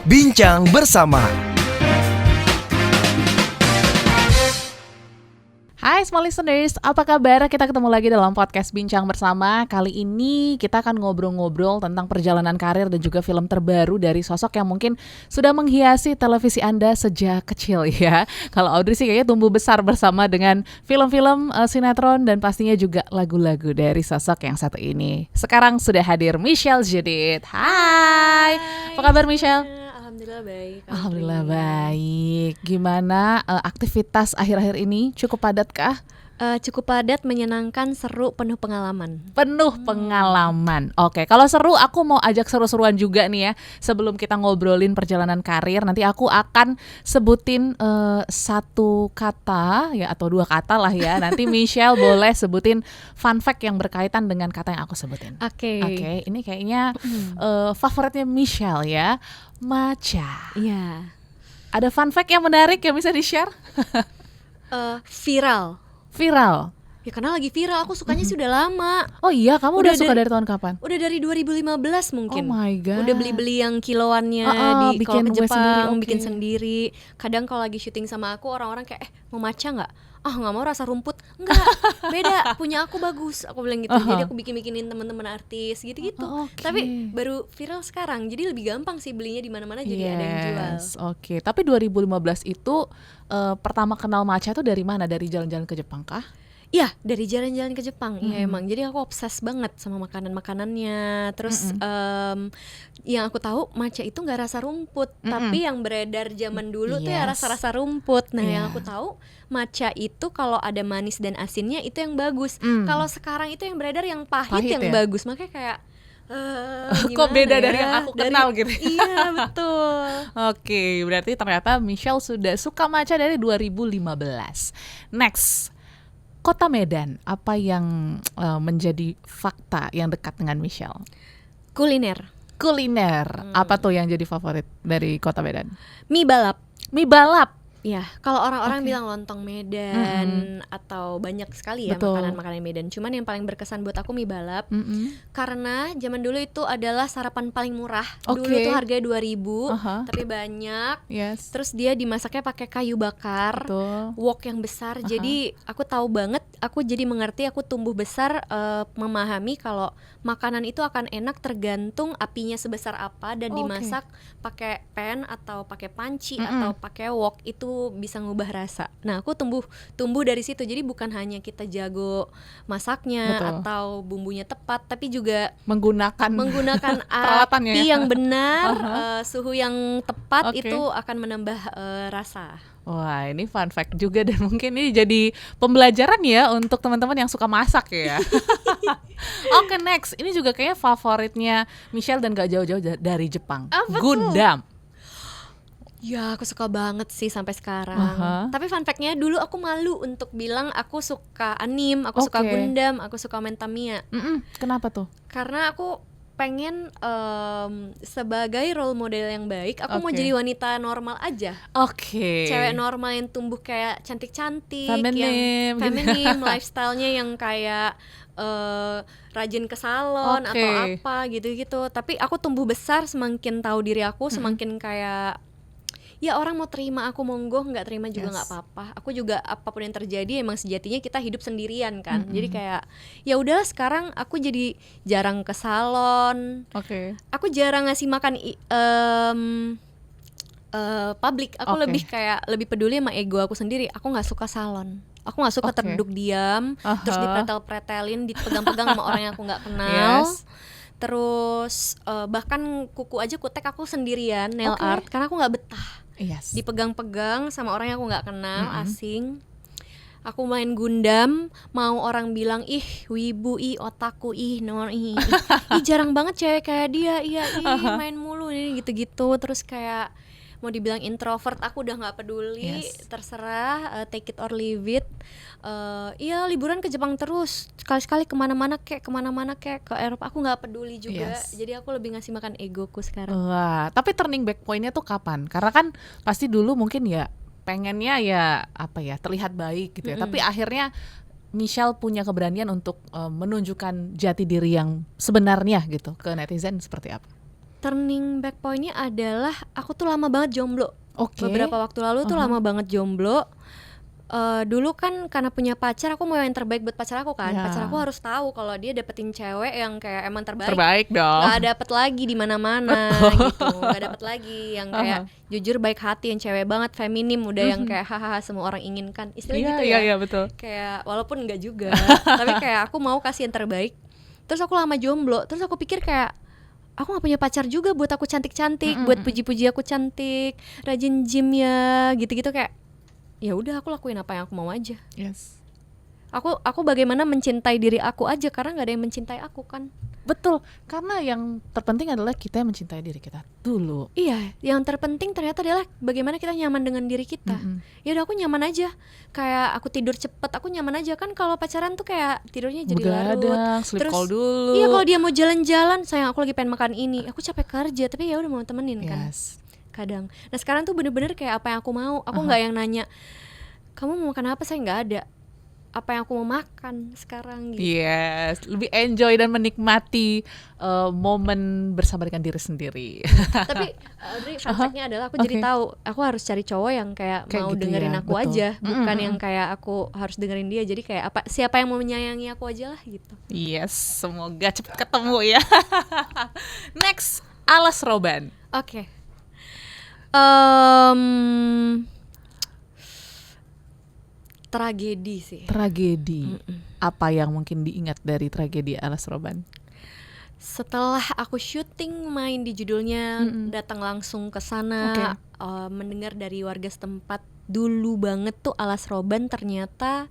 Bincang bersama. Hai small listeners, apa kabar? Kita ketemu lagi dalam podcast Bincang Bersama. Kali ini kita akan ngobrol-ngobrol tentang perjalanan karir dan juga film terbaru dari sosok yang mungkin sudah menghiasi televisi Anda sejak kecil ya. Kalau Audrey sih kayaknya tumbuh besar bersama dengan film-film, sinetron dan pastinya juga lagu-lagu dari sosok yang satu ini. Sekarang sudah hadir Michelle Judith. Hai, apa kabar Michelle? Alhamdulillah baik. Alhamdulillah baik. Gimana aktivitas akhir-akhir ini? Cukup padat kah? Cukup padat, menyenangkan, seru, penuh pengalaman. Penuh pengalaman. Oke, kalau seru aku mau ajak seru-seruan juga nih ya. Sebelum kita ngobrolin perjalanan karir, nanti aku akan sebutin satu kata ya atau dua kata lah ya. Nanti Michelle boleh sebutin fun fact yang berkaitan dengan kata yang aku sebutin. Oke, ini kayaknya favoritnya Michelle ya. Maca. Iya. Ada fun fact yang menarik yang bisa di-share? Viral. Ya karena lagi viral, aku sukanya sudah lama. Oh iya, kamu udah suka dari tahun kapan? Udah dari 2015 mungkin. Oh my god. Udah beli-beli yang kiloannya di bikin kalau ke Jepang, sendiri, bikin sendiri. Kadang kalau lagi syuting sama aku, orang-orang kayak mau maca nggak? Nggak mau rasa rumput. Enggak, beda. Punya aku bagus. Aku bilang gitu. Jadi aku bikin-bikinin teman-teman artis gitu-gitu. Tapi baru viral sekarang. Jadi lebih gampang sih belinya di mana-mana, jadi ada yang jual. Oke. Tapi 2015 itu pertama kenal matcha itu dari mana? Dari jalan-jalan ke Jepang kah? Iya, dari jalan-jalan ke Jepang. Iya emang. Jadi aku obses banget sama makanan-makanannya. Terus yang aku tahu matcha itu nggak rasa rumput, tapi yang beredar zaman dulu tuh ya rasa-rasa rumput. Nah, yang aku tahu matcha itu kalau ada manis dan asinnya itu yang bagus. Kalau sekarang itu yang beredar yang pahit yang bagus. Makanya kayak kok beda dari yang aku kenal gitu. Iya, betul. Oke, berarti ternyata Michelle sudah suka matcha dari 2015. Next. Kota Medan, apa yang menjadi fakta yang dekat dengan Michelle? Kuliner. Apa tuh yang jadi favorit dari Kota Medan? Mie balap. Ya, kalau orang-orang bilang lontong Medan atau banyak sekali ya makanan-makanan Medan. Cuman yang paling berkesan buat aku mie balap. Karena zaman dulu itu adalah sarapan paling murah. Dulu tuh harganya 2.000, tapi banyak. Terus dia dimasaknya pakai kayu bakar, wok yang besar. Jadi aku tahu banget, aku jadi mengerti, aku tumbuh besar memahami kalau makanan itu akan enak tergantung apinya sebesar apa dan dimasak pakai pan atau pakai panci atau pakai wok, itu bisa ngubah rasa. Nah, aku tumbuh dari situ. Jadi bukan hanya kita jago masaknya atau bumbunya tepat, tapi juga menggunakan api yang benar, suhu yang tepat itu akan menambah rasa. Wah, ini fun fact juga dan mungkin ini jadi pembelajaran ya untuk teman-teman yang suka masak ya. Oke, next. Ini juga kayaknya favoritnya Michelle dan gak jauh-jauh dari Jepang. Gundam. Ya, aku suka banget sih sampai sekarang. Tapi fun fact-nya, dulu aku malu untuk bilang aku suka anime, aku suka Gundam, aku suka main Tamiya. Kenapa tuh? Karena aku pengen sebagai role model yang baik, aku mau jadi wanita normal aja. Cewek normal yang tumbuh kayak cantik-cantik, yang feminim, lifestyle-nya yang kayak rajin ke salon atau apa gitu-gitu. Tapi aku tumbuh besar, semakin tahu diri aku, semakin kayak ya orang mau terima aku monggo, nggak terima juga nggak apa-apa. Aku juga apapun yang terjadi emang sejatinya kita hidup sendirian kan. Jadi kayak ya udahlah, sekarang aku jadi jarang ke salon. Aku jarang ngasih makan publik. Aku lebih peduli sama ego aku sendiri. Aku nggak suka salon. Aku nggak suka terduduk diam, terus dipretel-pretelin, dipegang-pegang sama orang yang aku nggak kenal. Terus bahkan kuku aja kutek aku sendirian, nail art, karena aku nggak betah dipegang-pegang sama orang yang aku nggak kenal, asing. Aku main Gundam, mau orang bilang ih wibu, ih otaku, ih jarang banget cewek kayak dia, main mulu ini gitu-gitu. Terus kayak mau dibilang introvert, aku udah nggak peduli, terserah, take it or leave it. Iya liburan ke Jepang terus, sekali-sekali kemana-mana kek ke Eropa, aku nggak peduli juga. Jadi aku lebih ngasih makan egoku sekarang. Wah, tapi turning back point-nya tuh kapan? Karena kan pasti dulu mungkin ya pengennya ya apa ya terlihat baik gitu ya, tapi akhirnya Michelle punya keberanian untuk menunjukkan jati diri yang sebenarnya gitu ke netizen seperti apa? Turning back point-nya adalah aku tuh lama banget jomblo. Beberapa waktu lalu tuh lama banget jomblo. Dulu kan karena punya pacar, aku mau yang terbaik buat pacar aku kan. Pacar aku harus tahu kalau dia dapetin cewek yang kayak emang terbaik dong. Gak dapet lagi di mana-mana gitu. Gak dapet lagi yang kayak jujur, baik hati, yang cewek banget, feminim, udah yang kayak hahaha semua orang inginkan. Istilah gitu ya. Iya, betul. Kayak walaupun enggak juga, tapi kayak aku mau kasih yang terbaik. Terus aku lama jomblo, terus aku pikir kayak aku gak punya pacar juga buat aku cantik-cantik, buat puji-puji aku cantik, rajin gym ya, gitu-gitu. Kayak ya udah, aku lakuin apa yang aku mau aja. Yes. Aku bagaimana mencintai diri aku aja, karena nggak ada yang mencintai aku kan. Betul, karena yang terpenting adalah kita yang mencintai diri kita dulu. Iya, yang terpenting ternyata adalah bagaimana kita nyaman dengan diri kita. Ya udah, aku nyaman aja. Kayak aku tidur cepet, aku nyaman aja kan. Kalau pacaran tuh kayak tidurnya jadi larut. Sleep call dulu. Iya, kalau dia mau jalan-jalan, sayang aku lagi pengen makan ini, aku capek kerja, tapi ya udah mau temenin kan. Kadang. Nah sekarang tuh bener-bener kayak apa yang aku mau. Aku nggak yang nanya kamu mau makan apa, saya nggak ada. Apa yang aku mau makan sekarang gitu. Yes, lebih enjoy dan menikmati momen bersama dengan diri sendiri. Tapi Audrey, fun fact-nya adalah aku jadi tahu aku harus cari cowok yang kayak mau gitu dengerin ya, aku betul. aja, bukan yang kayak aku harus dengerin dia. Jadi kayak siapa yang mau menyayangi aku aja lah gitu. Yes, semoga cepet ketemu ya. Next, Alas Roban. Oke. Tragedi sih. Tragedi. Apa yang mungkin diingat dari tragedi Alas Roban? Setelah aku syuting main di judulnya, datang langsung ke sana, mendengar dari warga setempat, dulu banget tuh Alas Roban ternyata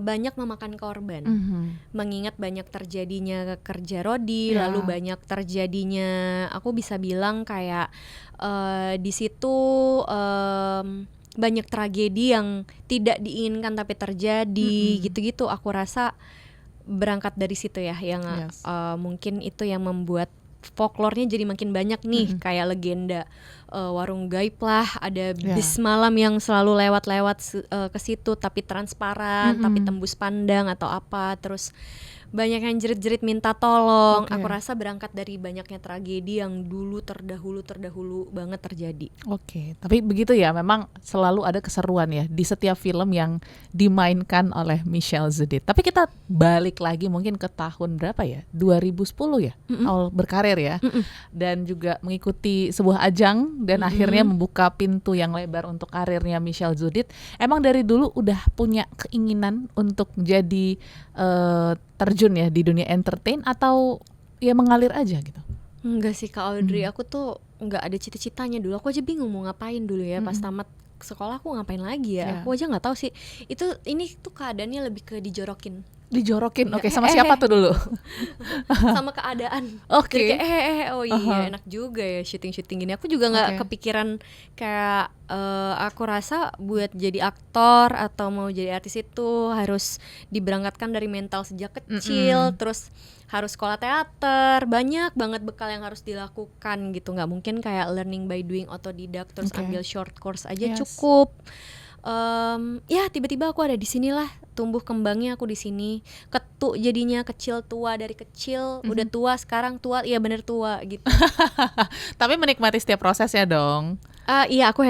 banyak memakan korban. Mengingat banyak terjadinya kerja rodi, lalu banyak terjadinya, aku bisa bilang kayak di situ banyak tragedi yang tidak diinginkan tapi terjadi, gitu-gitu. Aku rasa berangkat dari situ ya, yang mungkin itu yang membuat folklore-nya jadi makin banyak nih, kayak legenda warung gaib lah, ada bis malam yang selalu lewat-lewat ke situ tapi transparan, tapi tembus pandang atau apa, terus banyak yang jerit-jerit minta tolong. Aku rasa berangkat dari banyaknya tragedi yang dulu terdahulu banget terjadi. Tapi begitu ya, memang selalu ada keseruan ya di setiap film yang dimainkan oleh Michelle Zudith. Tapi kita balik lagi mungkin ke tahun berapa ya? 2010 ya? Awal berkarir ya. Dan juga mengikuti sebuah ajang dan akhirnya membuka pintu yang lebar untuk karirnya Michelle Zudith. Emang dari dulu udah punya keinginan untuk jadi terjun ya di dunia entertain, atau ya mengalir aja gitu? Enggak sih Kak Audrey, aku tuh nggak ada cita-citanya dulu. Aku aja bingung mau ngapain dulu ya. Pas tamat sekolah aku ngapain lagi ya? Aku aja nggak tahu sih. Ini tuh keadaannya lebih ke dijorokin. Sama siapa tuh dulu? Sama keadaan. Jadi kayak enak juga ya syuting gini. Aku juga nggak kepikiran kayak aku rasa buat jadi aktor atau mau jadi artis itu harus diberangkatkan dari mental sejak kecil, terus harus sekolah teater, banyak banget bekal yang harus dilakukan gitu. Nggak mungkin kayak learning by doing, otodidak, terus ambil short course aja cukup. Ya tiba-tiba aku ada di sinilah, tumbuh kembangnya aku di sini, ketuk jadinya, kecil tua, dari kecil udah tua, sekarang tua, iya bener tua gitu. Tapi menikmati setiap prosesnya dong. Iya, aku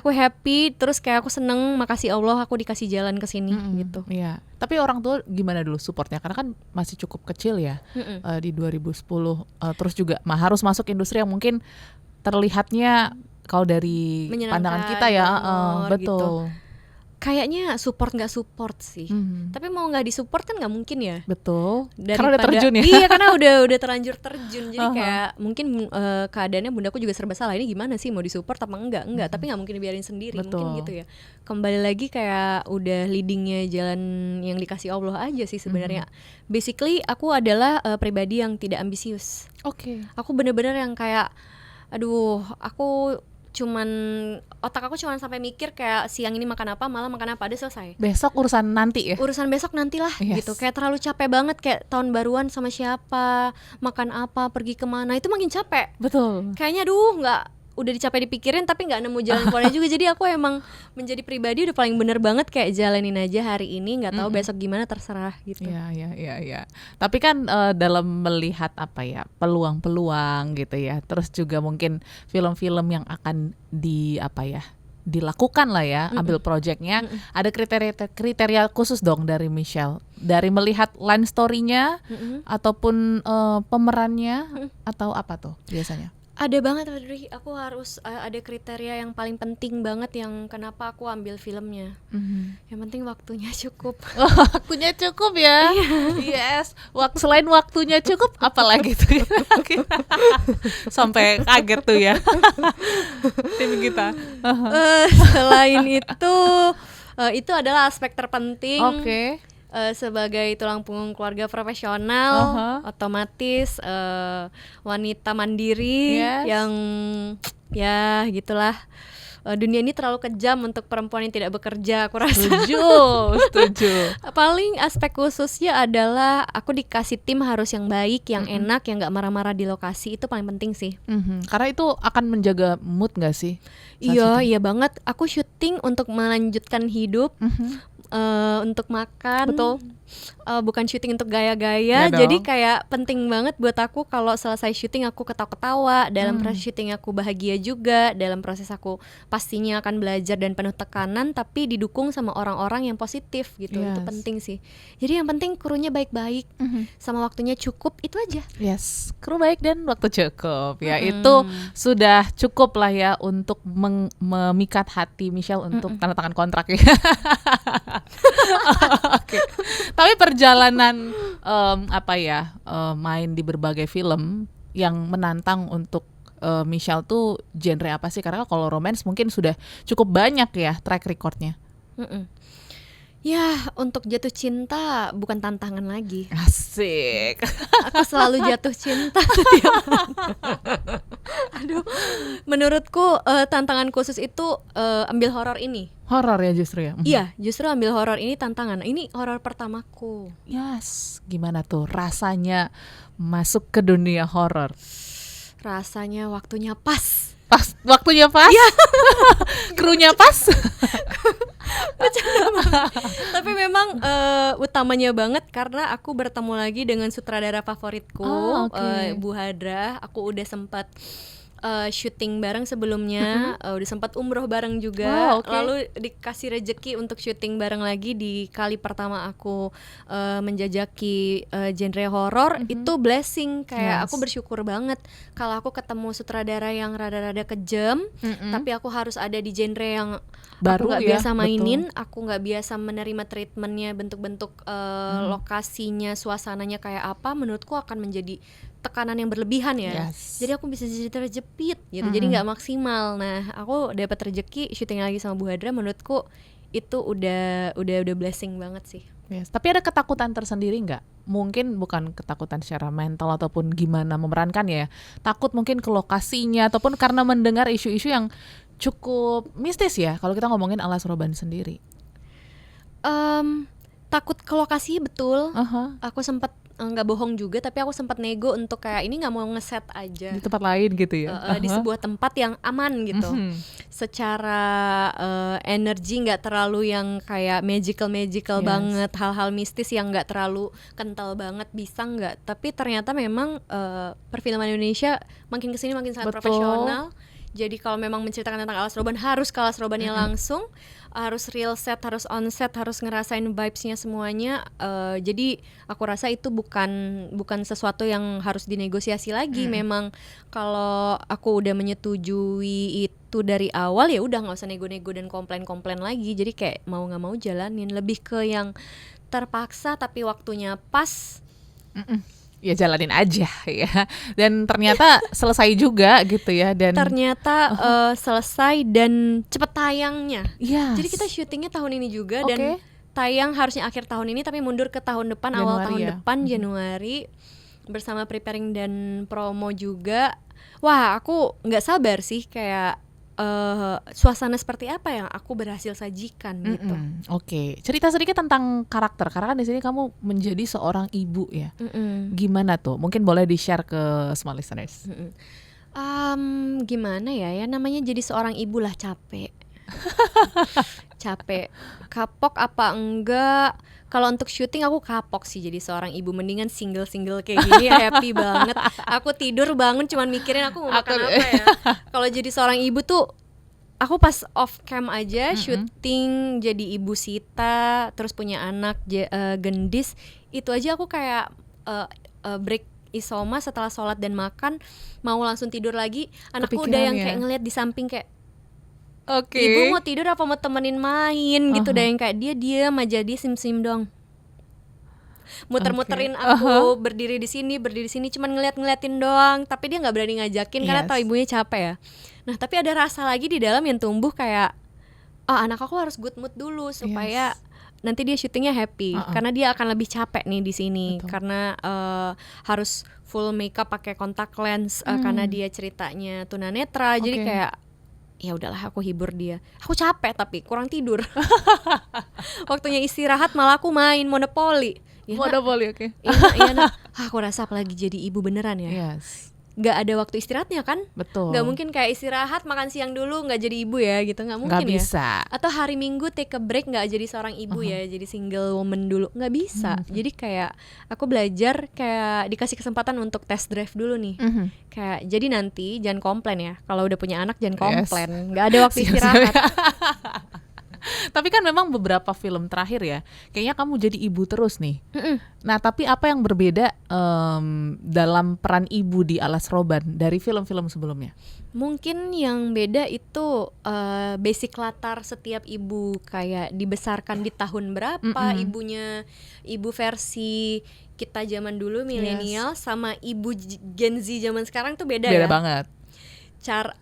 happy, terus kayak aku seneng, makasih Allah aku dikasih jalan ke sini gitu. Iya. Tapi orang tua gimana dulu supportnya? Karena kan masih cukup kecil ya, di 2010. Terus juga harus masuk industri yang mungkin terlihatnya kalau dari pandangan kita ya, betul. Gitu. Kayaknya nggak support sih. Tapi mau nggak disupport kan nggak mungkin ya. Betul. Karena udah terjun ya. Iya, karena udah terlanjur terjun. Jadi kayak mungkin keadaannya bundaku juga serba salah. Ini gimana sih, mau disupport apa enggak? Tapi nggak mungkin dibiarin sendiri. Betul. Mungkin gitu ya. Kembali lagi kayak udah leadingnya jalan yang dikasih Allah aja sih sebenarnya. Basically aku adalah pribadi yang tidak ambisius. Aku bener-bener yang kayak, aduh, otak aku cuman sampai mikir kayak siang ini makan apa, malam makan apa, udah selesai. Besok urusan nanti ya. Urusan besok nantilah gitu. Kayak terlalu capek banget, kayak tahun baruan sama siapa, makan apa, pergi kemana, itu makin capek. Betul. Kayaknya udah dicapai dipikirin tapi nggak nemu jalan keluarnya juga. Jadi aku emang menjadi pribadi udah paling bener banget kayak jalanin aja hari ini, nggak tahu besok gimana, terserah gitu. Ya. Tapi kan dalam melihat apa ya, peluang-peluang gitu ya, terus juga mungkin film-film yang akan dilakukan lah ya, ambil projectnya, ada kriteria khusus dong dari Michelle, dari melihat line story-nya ataupun pemerannya atau apa tuh biasanya? Ada banget Audrey, aku harus ada kriteria yang paling penting banget yang kenapa aku ambil filmnya. Yang penting waktunya cukup. Waktunya cukup ya. Yes. Selain waktunya cukup, apalagi tuh? Sampai kaget tuh ya. Tim kita. Selain itu adalah aspek terpenting. Oke. Sebagai tulang punggung keluarga profesional, otomatis wanita mandiri yang ya gitulah. Dunia ini terlalu kejam untuk perempuan yang tidak bekerja, aku rasa. Setuju. Paling aspek khususnya adalah aku dikasih tim harus yang baik, yang enak, yang gak marah-marah di lokasi. Itu paling penting sih. Karena itu akan menjaga mood gak sih? Iya banget. Aku syuting untuk melanjutkan hidup, untuk makan. Betul. Bukan syuting untuk gaya-gaya. Jadi kayak penting banget buat aku kalau selesai syuting aku ketawa-ketawa, dalam proses syuting aku bahagia juga, dalam proses aku pastinya akan belajar dan penuh tekanan, tapi didukung sama orang-orang yang positif gitu. Itu penting sih. Jadi yang penting krunya baik-baik, sama waktunya cukup, itu aja. Yes, kru baik dan waktu cukup ya. Itu sudah cukup lah ya untuk memikat hati Michelle untuk tanda tangan kontrak ya. Oke. Tapi perjalanan main di berbagai film yang menantang untuk Michelle tuh genre apa sih? Karena kalau romance mungkin sudah cukup banyak ya track recordnya. Ya, untuk jatuh cinta bukan tantangan lagi. Asik. Aku selalu jatuh cinta setiap Aduh, menurutku tantangan khusus itu ambil horor ini. Horor ya justru ya? Iya, justru ambil horor ini tantangan. Ini horor pertamaku. Yes, gimana tuh rasanya masuk ke dunia horor? Rasanya waktunya pas. Waktunya pas? Iya. Krunya pas? Tapi memang utamanya banget karena aku bertemu lagi dengan sutradara favoritku, Bu Hadra. Aku udah sempat syuting bareng sebelumnya, udah sempat umroh bareng juga. Lalu dikasih rejeki untuk syuting bareng lagi di kali pertama aku menjajaki genre horor. Itu blessing, kayak aku bersyukur banget kalau aku ketemu sutradara yang rada-rada kejam, tapi aku harus ada di genre yang baru, aku nggak biasa mainin, aku nggak biasa menerima treatmentnya, bentuk-bentuk lokasinya, suasananya kayak apa. Menurutku akan menjadi tekanan yang berlebihan ya. Jadi aku bisa jadi terjepit gitu. Jadi nggak maksimal. Nah, aku dapat rezeki syuting lagi sama Bu Hadra. Menurutku itu udah blessing banget sih. Tapi ada ketakutan tersendiri nggak? Mungkin bukan ketakutan secara mental ataupun gimana memerankan ya. Takut mungkin ke lokasinya ataupun karena mendengar isu-isu yang cukup mistis ya. Kalau kita ngomongin Alas Roban sendiri. Takut ke lokasi betul. Aku sempat nggak bohong juga, tapi aku sempat nego untuk kayak ini nggak mau ngeset aja di tempat lain gitu ya, di sebuah tempat yang aman gitu. Secara energi nggak terlalu yang kayak magical banget, hal-hal mistis yang nggak terlalu kental banget, bisa nggak. Tapi ternyata memang perfilman Indonesia makin kesini makin sangat profesional. Jadi kalau memang menceritakan tentang Alas Roban, harus ke Alas Robannya langsung, harus real set, harus on set, harus ngerasain vibes-nya semuanya. Jadi aku rasa itu bukan sesuatu yang harus dinegosiasi lagi. Memang kalau aku udah menyetujui itu dari awal, ya udah nggak usah nego-nego dan komplain lagi. Jadi kayak mau nggak mau jalanin. Lebih ke yang terpaksa tapi waktunya pas. Ya jalanin aja ya. Dan ternyata selesai juga gitu ya. Dan ternyata selesai dan cepet tayangnya. Jadi kita syutingnya tahun ini juga dan tayang harusnya akhir tahun ini tapi mundur ke tahun depan, Januari, awal tahun depan Januari, bersama preparing dan promo juga. Wah, aku nggak sabar sih kayak suasana seperti apa yang aku berhasil sajikan gitu. Cerita sedikit tentang karakter, karena kan di sini kamu menjadi seorang ibu ya. Gimana tuh? Mungkin boleh di-share ke small listeners. Gimana ya namanya jadi seorang ibu lah capek. Capek. Kapok apa enggak? Kalau untuk syuting aku kapok sih jadi seorang ibu. Mendingan single kayak gini happy banget. Aku tidur bangun cuman mikirin aku mau makan apa ya. Kalau jadi seorang ibu tuh aku pas off cam aja syuting jadi ibu Sita, terus punya anak gendis, itu aja aku kayak break isoma setelah sholat dan makan mau langsung tidur lagi. Anakku udah yang kayak ngeliat di samping kayak ibu mau tidur apa mau temenin main gitu, udah yang kayak dia diam aja, dia sim dong, muter-muterin aku berdiri di sini cuman ngeliatin doang, tapi dia nggak berani ngajakin karena tahu ibunya capek ya. Nah tapi ada rasa lagi di dalam yang tumbuh kayak anak aku harus good mood dulu supaya nanti dia syutingnya happy, karena dia akan lebih capek nih di sini. Betul. Karena harus full makeup pakai kontak lens karena dia ceritanya tunanetra. Jadi kayak ya udahlah aku hibur dia. Aku capek tapi kurang tidur. Waktunya istirahat malah aku main Monopoly. Ya, Monopoly Iya nah. Aku rasa apalagi jadi ibu beneran ya. Gak ada waktu istirahatnya kan? Betul. Gak mungkin kayak istirahat makan siang dulu gak jadi ibu ya gitu, gak mungkin. Gak bisa. Atau hari Minggu take a break gak jadi seorang ibu ya, jadi single woman dulu, gak bisa. Jadi kayak aku belajar kayak dikasih kesempatan untuk test drive dulu nih. Kayak jadi nanti jangan komplain ya, kalau udah punya anak jangan komplain. Gak ada waktu istirahat. Tapi kan memang beberapa film terakhir ya, kayaknya kamu jadi ibu terus nih. Nah, tapi apa yang berbeda dalam peran ibu di Alas Roban dari film-film sebelumnya? Mungkin yang beda itu basic latar setiap ibu, kayak dibesarkan di tahun berapa ibunya, ibu versi kita zaman dulu milenial sama ibu Gen Z zaman sekarang tuh beda ya. Beda banget.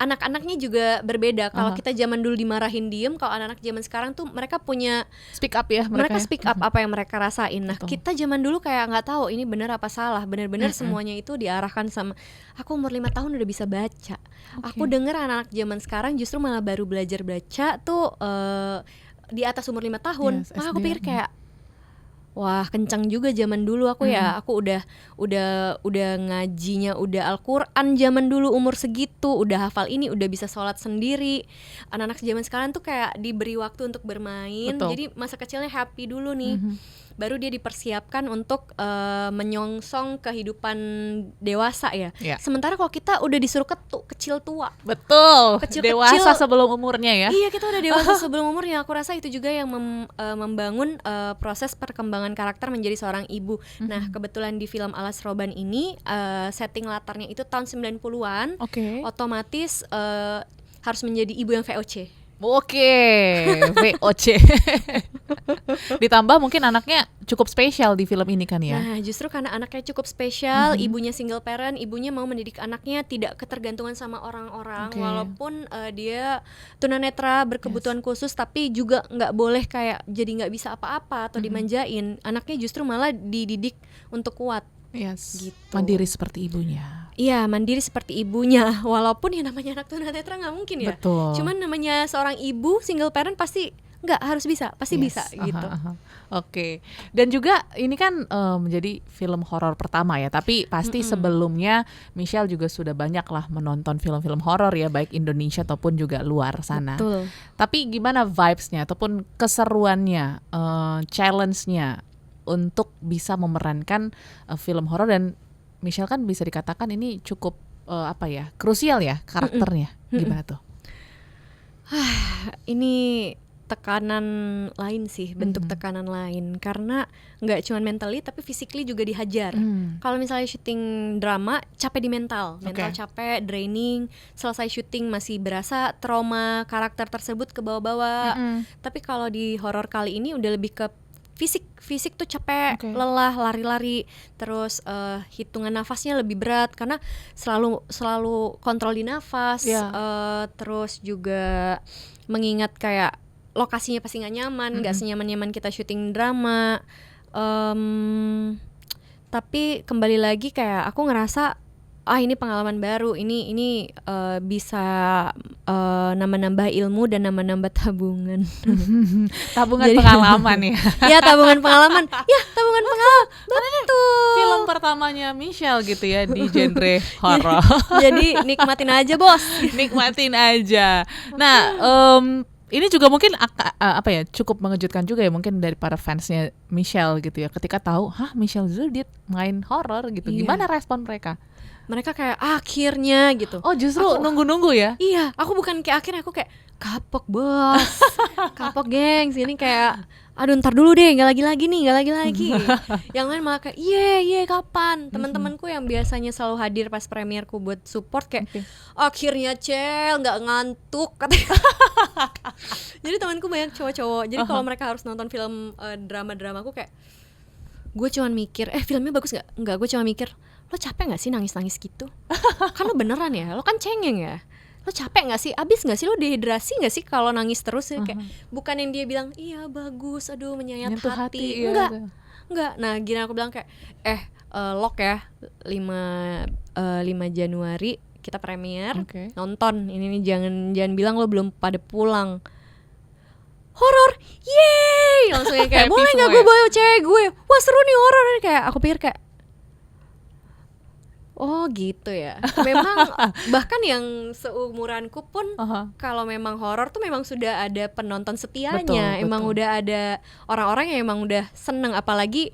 Anak-anaknya juga berbeda. Kalau kita zaman dulu dimarahin diem, kalau anak-anak zaman sekarang tuh mereka punya speak up ya, mereka speak up apa yang mereka rasain. Nah kita zaman dulu kayak nggak tahu ini benar apa salah, benar-benar semuanya itu diarahkan sama aku umur 5 tahun udah bisa baca. Aku dengar anak-anak zaman sekarang justru malah baru belajar baca tuh di atas umur 5 tahun. Maka aku pikir kayak wah kencang juga zaman dulu aku ya. Aku udah ngajinya udah Al-Quran zaman dulu umur segitu, udah hafal ini, udah bisa sholat sendiri. Anak-anak zaman sekarang tuh kayak diberi waktu untuk bermain. Betul. Jadi masa kecilnya happy dulu nih. Baru dia dipersiapkan untuk menyongsong kehidupan dewasa ya. Sementara kalau kita udah disuruh kecil tua. Betul. Dewasa sebelum umurnya ya. Iya, kita udah dewasa sebelum umurnya. Aku rasa itu juga yang membangun proses perkembangan karakter menjadi seorang ibu. Nah, kebetulan di film Alas Roban ini setting latarnya itu tahun 90-an. Otomatis harus menjadi ibu yang VOC. VOC. Ditambah mungkin anaknya cukup spesial di film ini kan ya. Nah justru karena anaknya cukup spesial, ibunya single parent, ibunya mau mendidik anaknya tidak ketergantungan sama orang-orang. Walaupun dia tunanetra berkebutuhan khusus, tapi juga nggak boleh kayak jadi nggak bisa apa-apa atau dimanjain. Anaknya justru malah dididik untuk kuat. Gitu. Mandiri seperti ibunya. Iya, mandiri seperti ibunya. Walaupun yang namanya anak tunanetra nggak mungkin ya. Betul. Cuman namanya seorang ibu single parent pasti nggak harus bisa, pasti bisa gitu. Dan juga ini kan menjadi film horor pertama ya. Tapi pasti sebelumnya Michelle juga sudah banyak lah menonton film-film horor ya, baik Indonesia ataupun juga luar sana. Betul. Tapi gimana vibes-nya ataupun keseruannya, challenge-nya untuk bisa memerankan film horor? Dan Michelle kan bisa dikatakan ini cukup krusial ya karakternya. Gimana tuh? Ini tekanan lain sih, bentuk tekanan lain, karena nggak cuma mentally tapi physically juga dihajar. Kalau misalnya syuting drama capek di mental capek, draining, selesai syuting masih berasa trauma karakter tersebut ke bawah-bawah. Tapi kalau di horor kali ini udah lebih ke fisik tuh capek, lelah, lari-lari, terus hitungan nafasnya lebih berat karena selalu kontrol di nafas, terus juga mengingat kayak lokasinya pasti nggak nyaman, nggak senyaman-nyaman kita syuting drama. Tapi kembali lagi kayak aku ngerasa ini pengalaman baru, ini bisa nambah-nambah ilmu dan nambah-nambah tabungan. Tabungan pengalaman ya. Ya, tabungan pengalaman. Betul. Film pertamanya Michelle gitu ya di genre horor. Jadi nikmatin aja, Bos. Nikmatin aja. Nah, ini juga mungkin cukup mengejutkan juga ya mungkin dari para fansnya Michelle gitu ya, ketika tahu Michelle Zudit main horor gitu. Gimana respon mereka? Mereka kayak akhirnya gitu. Oh, justru nunggu-nunggu ya? Iya, aku bukan kayak akhirnya, aku kayak kapok, Bos. Kapok, gengs. Ini kayak aduh ntar dulu deh, nggak lagi. Yang lain malah kayak kapan. Teman-temanku yang biasanya selalu hadir pas premierku buat support kayak akhirnya Cel nggak ngantuk katanya. Jadi temanku banyak cowok-cowok. Jadi kalau mereka harus nonton film drama-drama aku kayak, gue cuma mikir filmnya bagus nggak, gue cuma mikir lo capek nggak sih nangis gitu? Kan lo beneran ya, lo kan cengeng ya, lo capek nggak sih, abis nggak sih, lo dehidrasi nggak sih kalau nangis terus? Kayak bukan yang dia bilang iya bagus, aduh menyayat hati. Enggak. Nah gini aku bilang kayak lock ya 5 Januari kita premier, nonton ini nih, jangan bilang lo belum pada pulang. Horor, yeay, langsung kayak boleh nggak gue bawa cewek gue, wah seru nih horor. Kayak aku pikir kayak oh gitu ya. Memang bahkan yang seumuranku pun kalau memang horor tuh memang sudah ada penonton setianya. Emang udah ada orang-orang yang emang udah seneng. Apalagi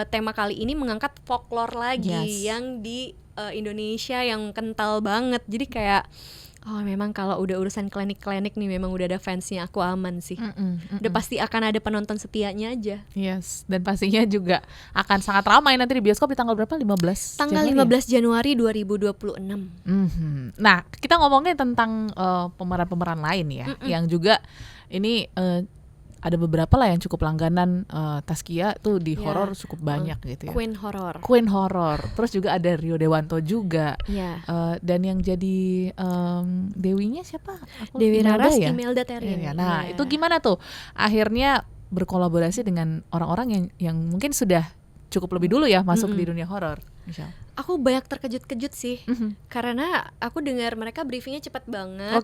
tema kali ini mengangkat folklore lagi yang di Indonesia yang kental banget. Jadi kayak memang kalau udah urusan klinik-klinik nih memang udah ada fansnya, aku aman sih. Udah pasti akan ada penonton setianya aja. Yes, dan pastinya juga akan sangat ramai nanti di bioskop di tanggal berapa? 15 Tanggal Januari 15 Januari 2026. Nah, kita ngomongin tentang pemeran-pemeran lain ya, yang juga ini ada beberapa lah yang cukup langganan Taskia tuh di horor cukup banyak gitu ya. Queen horor. Terus juga ada Rio Dewanto juga. Dan yang jadi Dewinya siapa? Dewi Raras, Imelda Terry. Nah, itu gimana tuh? Akhirnya berkolaborasi dengan orang-orang yang mungkin sudah cukup lebih dulu ya masuk di dunia horor. Michelle. Aku banyak terkejut-kejut sih. Karena aku dengar mereka briefingnya cepat banget.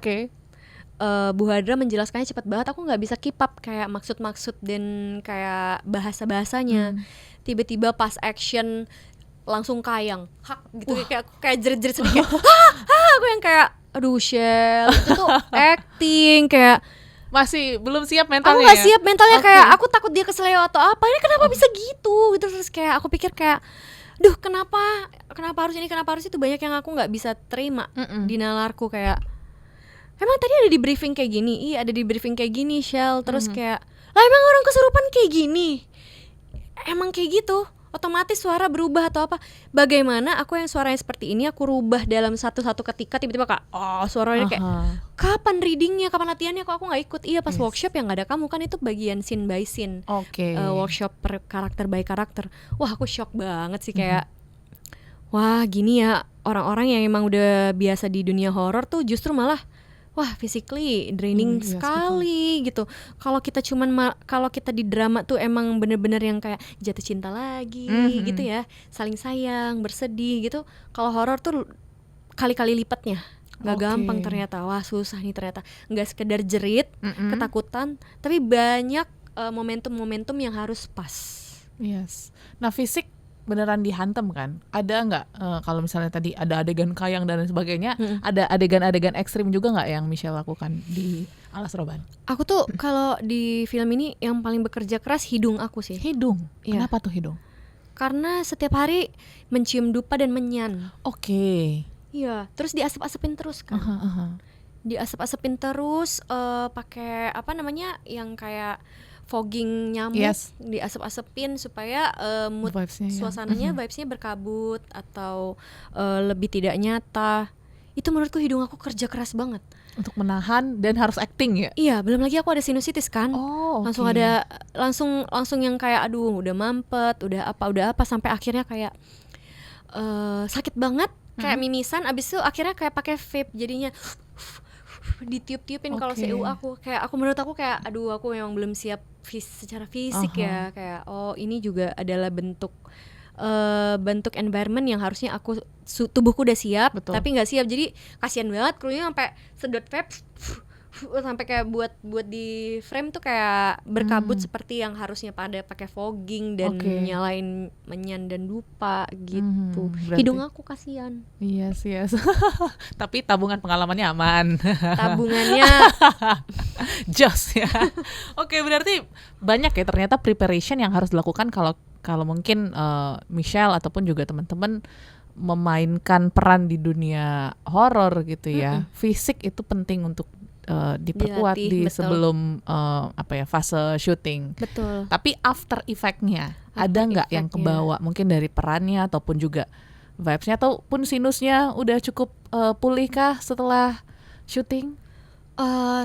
Bu Hadra menjelaskannya cepat banget, aku nggak bisa keep up kayak maksud-maksud dan kayak bahasa-bahasanya. Tiba-tiba pas action langsung kayang gitu, kayak jerit-jerit sedikit. Aku yang kayak aduh Shell, itu tuh acting kayak masih belum siap mentalnya. Aku nggak siap mentalnya, kayak aku takut dia keseleo atau apa. Ini kenapa bisa gitu? Terus kayak aku pikir kayak duh kenapa harus ini, kenapa harus itu, banyak yang aku nggak bisa terima di nalarku. Kayak emang tadi ada di briefing kayak gini, ada di briefing kayak gini Shell. Terus kayak lah emang orang kesurupan kayak gini, emang kayak gitu otomatis suara berubah atau apa. Bagaimana aku yang suaranya seperti ini aku rubah dalam satu ketika, tiba-tiba kak suaranya kayak kapan readingnya, kapan latihannya, kok aku nggak ikut. Pas workshop yang nggak ada kamu kan, itu bagian scene by scene. Workshop per karakter by karakter. Wah aku shock banget sih, kayak wah gini ya orang-orang yang emang udah biasa di dunia horor tuh justru malah physically draining sekali gitu. Kalau kita kalau kita di drama tuh emang bener-bener yang kayak jatuh cinta lagi gitu ya, saling sayang, bersedih gitu. Kalau horor tuh kali-kali lipatnya. Gak gampang ternyata. Wah susah nih ternyata. Gak sekedar jerit, ketakutan, tapi banyak momentum-momentum yang harus pas. Nah fisik beneran dihantam kan? Ada nggak kalau misalnya tadi ada adegan kayang dan sebagainya, ada adegan-adegan ekstrim juga nggak yang Michelle lakukan di Alas Roban? Aku tuh kalau di film ini yang paling bekerja keras hidung aku sih. Hidung? Kenapa tuh hidung? Karena setiap hari mencium dupa dan menyan. Iya, terus diasep-asepin terus kan. Diasep-asepin terus pakai apa namanya yang kayak fogging nyamuk, diasep-asepin supaya mood suasananya, vibes-nya berkabut atau lebih tidak nyata. Itu menurutku hidung aku kerja keras banget untuk menahan dan harus acting ya. Iya, belum lagi aku ada sinusitis kan. Langsung yang kayak aduh udah mampet, udah apa sampai akhirnya kayak sakit banget, kayak mimisan. Abis itu akhirnya kayak pakai vape jadinya ditiup-tiupin. Kalau CU aku menurut aku kayak aduh aku memang belum siap secara fisik ya, kayak ini juga adalah bentuk bentuk environment yang harusnya tubuhku udah siap. Betul. Tapi nggak siap, jadi kasihan banget krunya sampai sedot vape sampai kayak buat di frame tuh kayak berkabut seperti yang harusnya pada pakai fogging dan nyalain menyan dan dupa gitu. Hidung aku kasihan. Yes. Tapi tabungan pengalamannya aman. Tabungannya jos ya. Oke, berarti banyak ya ternyata preparation yang harus dilakukan kalau mungkin Michelle ataupun juga teman-teman memainkan peran di dunia horor gitu ya. Fisik itu penting untuk diperkuat dilatih, di sebelum fase syuting. Betul. Tapi after effect-nya ada nggak yang kebawa mungkin dari perannya ataupun juga vibes-nya ataupun sinusnya udah cukup pulih kah setelah syuting?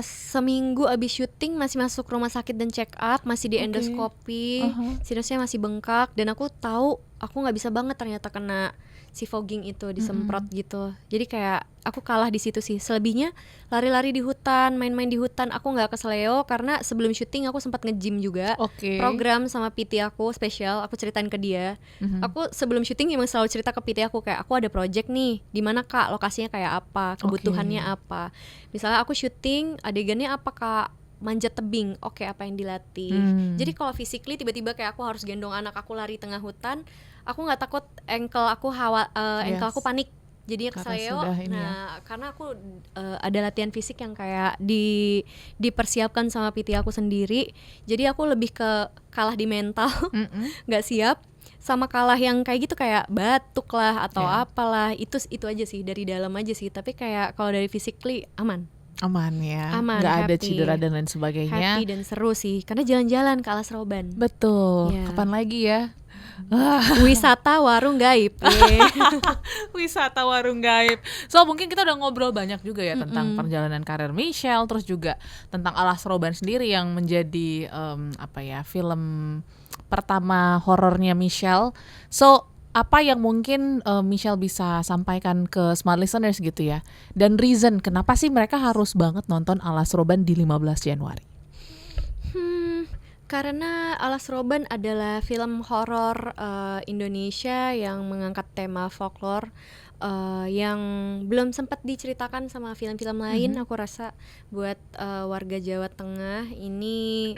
Seminggu abis syuting masih masuk rumah sakit dan check up, masih di endoskopi, sinusnya masih bengkak dan aku tahu aku nggak bisa banget ternyata kena si fogging itu disemprot gitu. Jadi kayak aku kalah di situ sih. Selebihnya lari-lari di hutan, main-main di hutan. Aku nggak ke Seleo karena sebelum syuting aku sempat nge-gym juga. Program sama PT aku spesial, aku ceritain ke dia. Aku sebelum syuting emang selalu cerita ke PT aku kayak aku ada project nih. Di mana Kak? Lokasinya kayak apa? Kebutuhannya apa? Misalnya aku syuting adegannya apa Kak? Manjat tebing, apa yang dilatih. Jadi kalau physically tiba-tiba kayak aku harus gendong anak aku lari tengah hutan, aku nggak takut ankle aku panik. Jadinya ke Seleo. Nah, karena aku ada latihan fisik yang kayak dipersiapkan sama PT aku sendiri. Jadi aku lebih ke kalah di mental, nggak siap, sama kalah yang kayak gitu kayak batuk lah atau apalah. Itu aja sih, dari dalam aja sih. Tapi kayak kalau dari physically aman ya, nggak ada cedera dan lain sebagainya. Happy dan seru sih, karena jalan-jalan ke Alas Roban. Betul, kapan lagi ya? Wisata warung gaib. Wisata warung gaib. So mungkin kita udah ngobrol banyak juga ya tentang perjalanan karir Michelle, terus juga tentang Alas Roban sendiri yang menjadi film pertama horornya Michelle. So apa yang mungkin Michelle bisa sampaikan ke smart listeners gitu ya, dan reason kenapa sih mereka harus banget nonton Alas Roban di 15 Januari? Karena Alas Roban adalah film horor Indonesia yang mengangkat tema folklore yang belum sempat diceritakan sama film-film lain. Aku rasa buat warga Jawa Tengah ini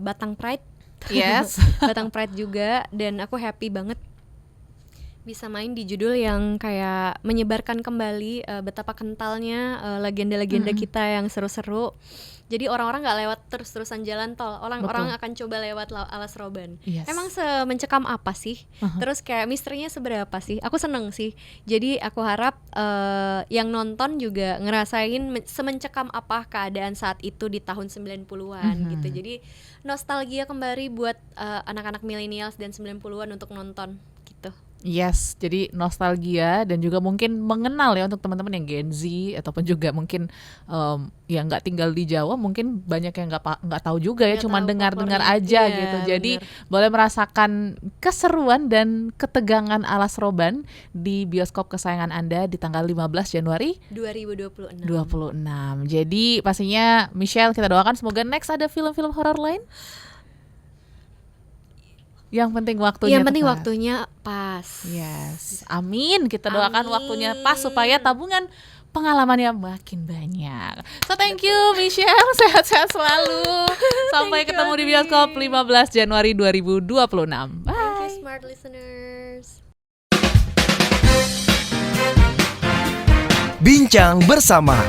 Batang Pride. Yes. Batang Pride juga, dan aku happy banget bisa main di judul yang kayak menyebarkan kembali betapa kentalnya legenda-legenda kita yang seru-seru. Jadi orang-orang nggak lewat terus-terusan jalan tol, orang-orang akan coba lewat Alas Roban. Emang semencekam apa sih? Terus kayak misterinya seberapa sih? Aku seneng sih. Jadi aku harap yang nonton juga ngerasain semencekam apa keadaan saat itu di tahun 90-an gitu. Jadi nostalgia kembali buat anak-anak millennials dan 90-an untuk nonton gitu. Yes, jadi nostalgia dan juga mungkin mengenal ya untuk teman-teman yang Gen Z ataupun juga mungkin yang nggak tinggal di Jawa, mungkin banyak yang nggak tahu juga ya, cuma dengar-dengar aja gitu. Jadi boleh merasakan keseruan dan ketegangan Alas Roban di bioskop kesayangan Anda di tanggal 15 Januari 2026. Jadi pastinya Michelle, kita doakan semoga next ada film-film horor lain. Yang penting waktunya pas. Yes, amin. Kita doakan waktunya pas supaya tabungan pengalamannya makin banyak. So thank you Michelle, sehat-sehat selalu. Sampai ketemu di bioskop 15 Januari 2026. Bye. Thank you smart listeners. Bincang bersama